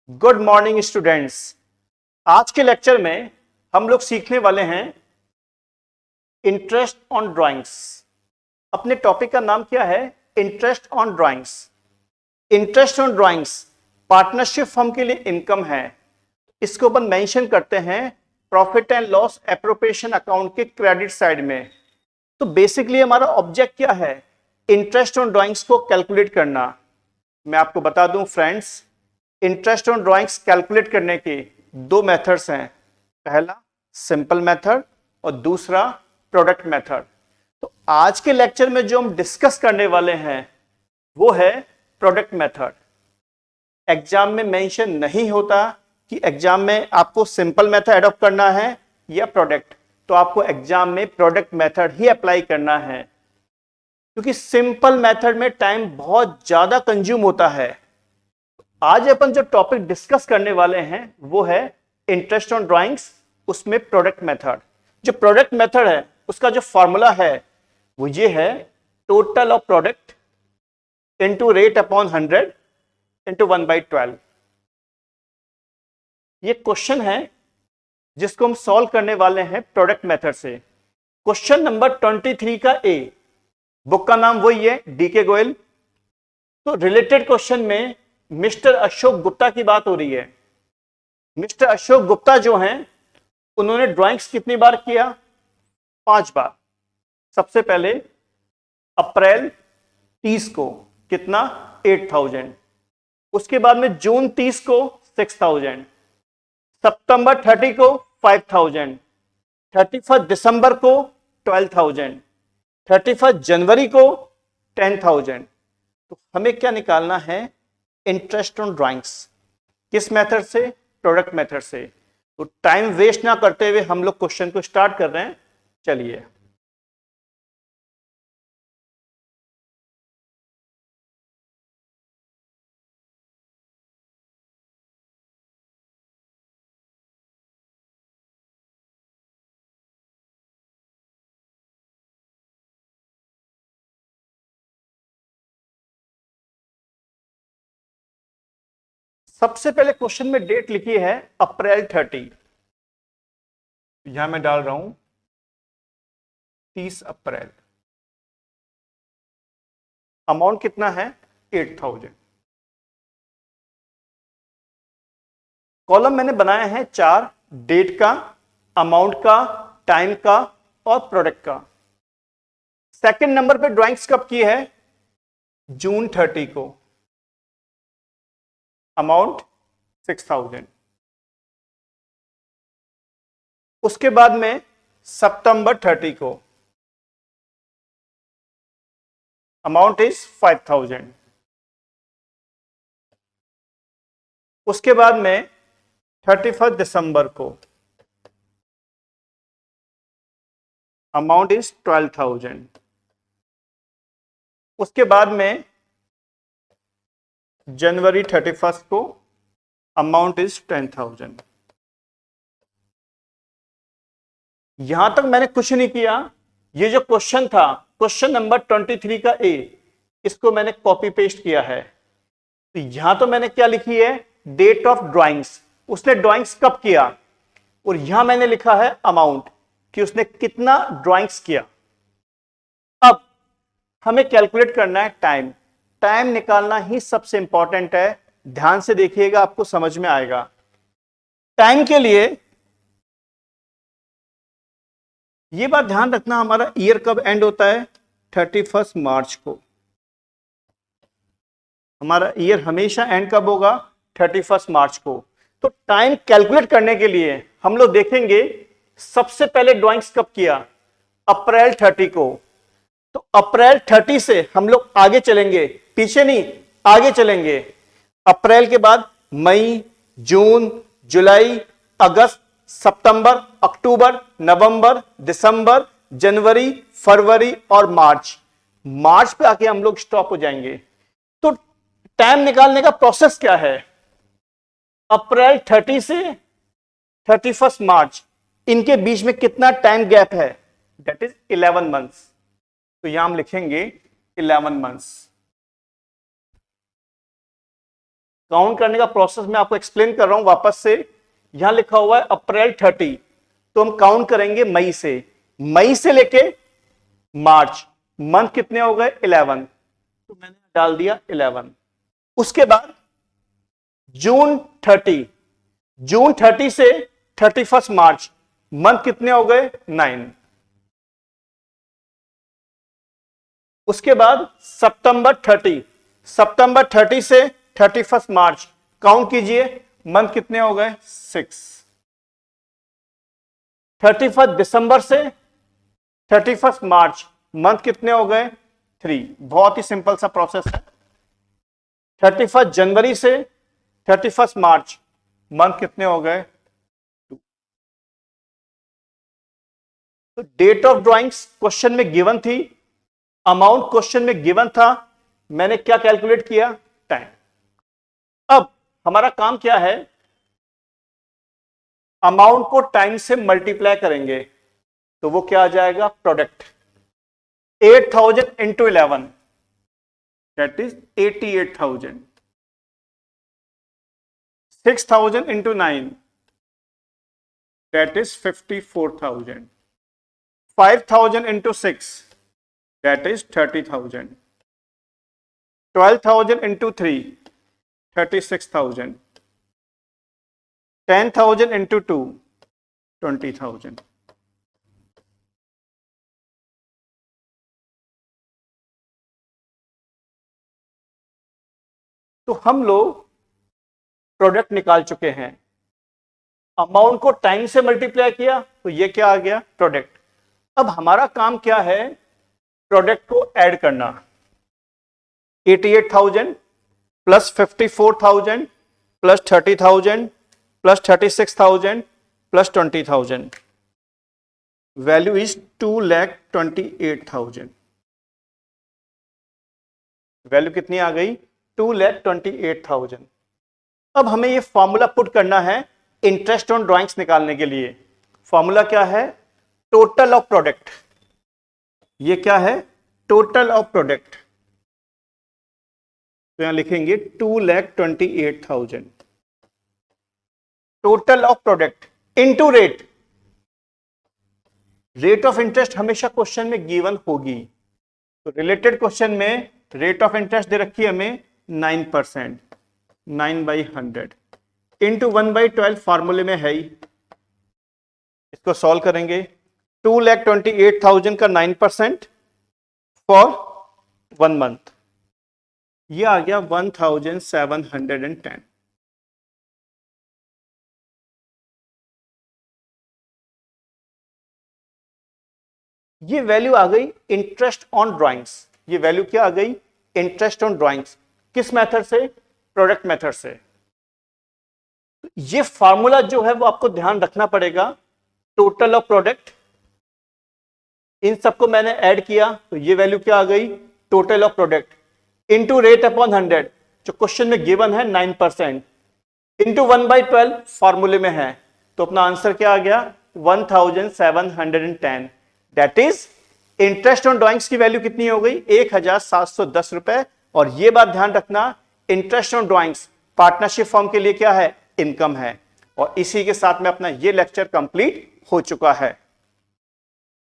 Good morning students. आज के lecture में हम लोग सीखने वाले हैं इंटरेस्ट ऑन ड्राइंग्स। अपने टॉपिक का नाम क्या है? Interest on drawings. Interest on drawings partnership firm के लिए इनकम है। इसको अपन मेंशन करते हैं profit and loss appropriation account के क्रेडिट साइड में। तो बेसिकली हमारा ऑब्जेक्ट क्या है? इंटरेस्ट ऑन ड्राइंग्स को कैलकुलेट करना। मैं आपको बता दूं friends, interest on drawings calculate करने के दो मेथड्स हैं। पहला सिंपल मेथड और दूसरा प्रोडक्ट मेथड। तो आज के लेक्चर में जो हम डिस्कस करने वाले हैं वो है प्रोडक्ट मेथड। एग्जाम में मेंशन नहीं होता कि एग्जाम में आपको सिंपल मेथड अडॉप्ट करना है या प्रोडक्ट, तो आपको एग्जाम में प्रोडक्ट मेथड ही अप्लाई करना है, क्योंकि सिंपल मेथड में टाइम बहुत ज्यादा कंज्यूम होता है। आज अपन जो टॉपिक डिस्कस करने वाले हैं वो है इंटरेस्ट ऑन ड्राइंग्स, उसमें प्रोडक्ट मेथड। जो प्रोडक्ट मेथड है उसका जो फॉर्मूला है वो ये है, total of product into rate upon 100 into 1/12। ये क्वेश्चन है जिसको हम सॉल्व करने वाले हैं प्रोडक्ट मेथड से। क्वेश्चन नंबर 23 का ए, बुक का नाम वही है, डीके गोयल। तो रिलेटेड क्वेश्चन में मिस्टर अशोक गुप्ता की बात हो रही है। मिस्टर अशोक गुप्ता जो हैं उन्होंने ड्राइंग्स कितनी बार किया? 5 बार। सबसे पहले अप्रैल 30 को कितना? 8000। उसके बाद में जून 30 को 6000, सितंबर 30 को 5000, 31 दिसंबर को 12000, 31 जनवरी को 10000। तो हमें क्या निकालना है? Interest on drawings. किस मेथड से? प्रोडक्ट मेथड से। तो टाइम वेस्ट ना करते हुए हम लोग क्वेश्चन को स्टार्ट कर रहे हैं। चलिए, सबसे पहले क्वेश्चन में डेट लिखी है अप्रैल 30। यहां मैं डाल रहा हूं 30 अप्रैल। अमाउंट कितना है? 8000। कॉलम मैंने बनाया है 4, डेट का, अमाउंट का, टाइम का और प्रोडक्ट का। सेकंड नंबर पे ड्राइंग्स कब की है? जून 30 को, अमाउंट 6000। उसके बाद में सितंबर 30 को, अमाउंट इज 5000। उसके बाद में 31 दिसंबर को, अमाउंट इज 12000। उसके बाद में जनवरी 31 को, अमाउंट इज 10000। यहां तक मैंने कुछ नहीं किया। ये जो क्वेश्चन था, क्वेश्चन नंबर 23 का ए, इसको मैंने कॉपी पेस्ट किया है। तो यहां तो मैंने क्या लिखी है? डेट ऑफ ड्राइंग्स, उसने ड्राइंग्स कब किया, और यहां मैंने लिखा है अमाउंट कि उसने कितना ड्राइंग्स किया। अब हमें कैलकुलेट करना है टाइम। टाइम निकालना ही सबसे इंपॉर्टेंट है। ध्यान से देखिएगा, आपको समझ में आएगा। टाइम के लिए यह बात ध्यान रखना, हमारा ईयर कब एंड होता है? 31 मार्च को। हमारा ईयर हमेशा एंड कब होगा? 31 मार्च को। तो टाइम कैलकुलेट करने के लिए हम लोग देखेंगे सबसे पहले ड्राइंग्स कब किया? अप्रैल 30 को। तो अप्रैल 30 से हम लोग आगे चलेंगे, पीछे नहीं, आगे चलेंगे। अप्रैल के बाद मई, जून, जुलाई, अगस्त, सितंबर, अक्टूबर, नवंबर, दिसंबर, जनवरी, फरवरी और मार्च। मार्च पे आके हम लोग स्टॉप हो जाएंगे। तो टाइम निकालने का प्रोसेस क्या है? अप्रैल 30 से 31 मार्च, इनके बीच में कितना टाइम गैप है? That is 11 months. तो यहां हम लिखेंगे 11 मंथ्स। काउंट करने का प्रोसेस मैं आपको एक्सप्लेन कर रहा हूं वापस से। यहां लिखा हुआ है अप्रैल 30, तो हम काउंट करेंगे मई से लेके मार्च। मंथ कितने हो गए? 11, तो मैंने डाल दिया 11। उसके बाद जून 30 से 31 मार्च, मंथ कितने हो गए? 9। उसके बाद सितंबर 30 से 31 मार्च, काउंट कीजिए, मंथ कितने हो गए? 6। 31 दिसंबर से 31 मार्च, मंथ कितने हो गए? 3। बहुत ही सिंपल सा प्रोसेस है। 31 जनवरी से 31 मार्च, मंथ कितने हो गए? 2। तो डेट ऑफ ड्राइंग्स क्वेश्चन में गिवन थी, अमाउंट क्वेश्चन में गिवन था, मैंने क्या कैलकुलेट किया? टाइम। अब हमारा काम क्या है? अमाउंट को टाइम से मल्टीप्लाई करेंगे, तो वो क्या आ जाएगा? Product. 8000 into 11, that is 88,000। 6000 into 9, that is 54,000। 5000 into 6, that is 30,000. 12,000 into 3, 36,000. 10,000 into 2, 20,000. तो हम लोग प्रोडक्ट निकाल चुके हैं, अमाउंट को टाइम से मल्टीप्लाई किया, तो ये क्या आ गया? प्रोडक्ट। अब हमारा काम क्या है? प्रोडक्ट को ऐड करना। 88,000 plus 54,000 plus 30,000 plus 36,000 plus 20,000, value is 2,28,000। Value कितनी आ गई? 2,28,000। अब हमें ये फॉर्मूला पुट करना है इंटरेस्ट ऑन ड्राइंग्स निकालने के लिए। फॉर्मूला क्या है? Total of product. ये क्या है? Total of product. तो यहां लिखेंगे 2,28,000 total of product into rate. Rate of interest हमेशा क्वेश्चन में गिवन होगी, तो रिलेटेड क्वेश्चन में रेट ऑफ इंटरेस्ट दे रखी है हमें 9%, 9/100 इंटू 1/12 फॉर्मूले में है ही। इसको सॉल्व करेंगे। 2,28,000 का 9% फॉर 1 मंथ, ये आ गया 1,710। ये वैल्यू आ गई इंटरेस्ट ऑन ड्राइंग्स। ये वैल्यू क्या आ गई? Interest on drawings. किस मेथड से? प्रोडक्ट मेथड से। ये फार्मूला जो है वो आपको ध्यान रखना पड़ेगा। टोटल ऑफ प्रोडक्ट, इन सबको मैंने ऐड किया, तो ये वैल्यू क्या आ गई? Total of product into rate upon 100, जो क्वेश्चन में गिवन है 9%, इंटू 1/12 फॉर्मूले में है, तो अपना आंसर क्या आ गया? 1,710। That is interest on drawings की वैल्यू कितनी हो गई? 1,710 रुपए। और ये बात ध्यान रखना, interest on drawings partnership form के लिए क्या है? इनकम है। और इसी के साथ में अपना ये लेक्चर कंप्लीट हो चुका है।